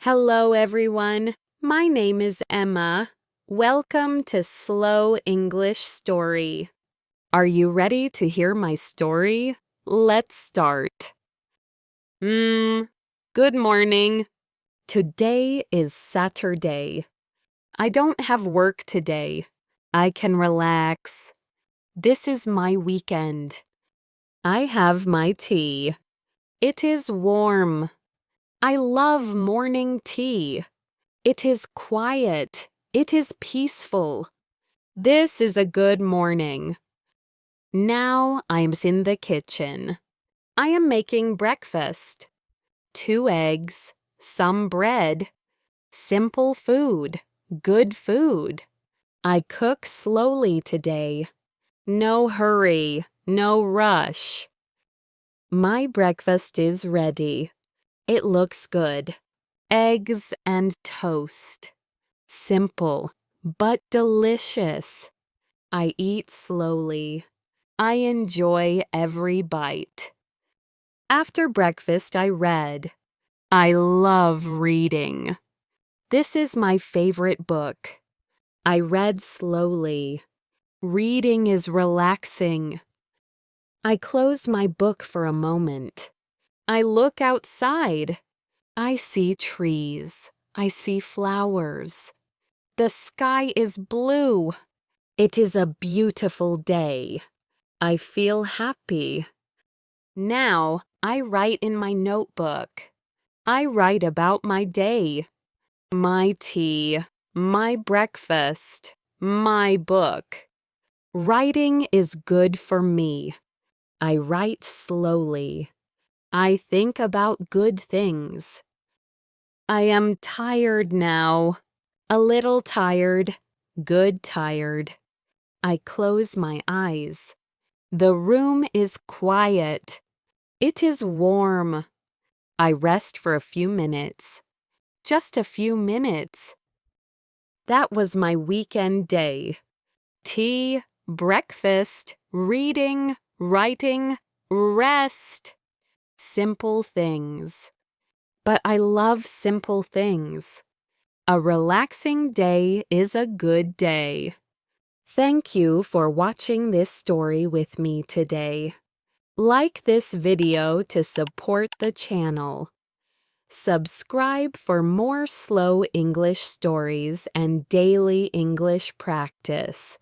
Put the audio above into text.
Hello, everyone. My name is Emma. Welcome to Slow English Story. Are you ready to hear my story? Let's start. Good morning. Today is Saturday. I don't have work today. I can relax. This is my weekend. I have my tea. It is warm. I love morning tea. It is quiet. It is peaceful. This is a good morning. Now I'm in the kitchen. I am making breakfast. 2 eggs, some bread, simple food, good food. I cook slowly today. No hurry, no rush. My breakfast is ready. It looks good. Eggs and toast. Simple, but delicious. I eat slowly. I enjoy every bite. After breakfast, I read. I love reading. This is my favorite book. I read slowly. Reading is relaxing. I close my book for a moment. I look outside. I see trees. I see flowers. The sky is blue. It is a beautiful day. I feel happy. Now I write in my notebook. I write about my day, my tea, my breakfast, my book. Writing is good for me. I write slowly. I think about good things. I am tired now. A little tired, good tired. I close my eyes. The room is quiet. It is warm. I rest for a few minutes. Just a few minutes. That was my weekend day. Tea, breakfast, reading, writing, rest. Simple things. But I love simple things. A relaxing day is a good day. Thank you for watching this story with me today. Like this video to support the channel. Subscribe for more slow English stories and daily English practice.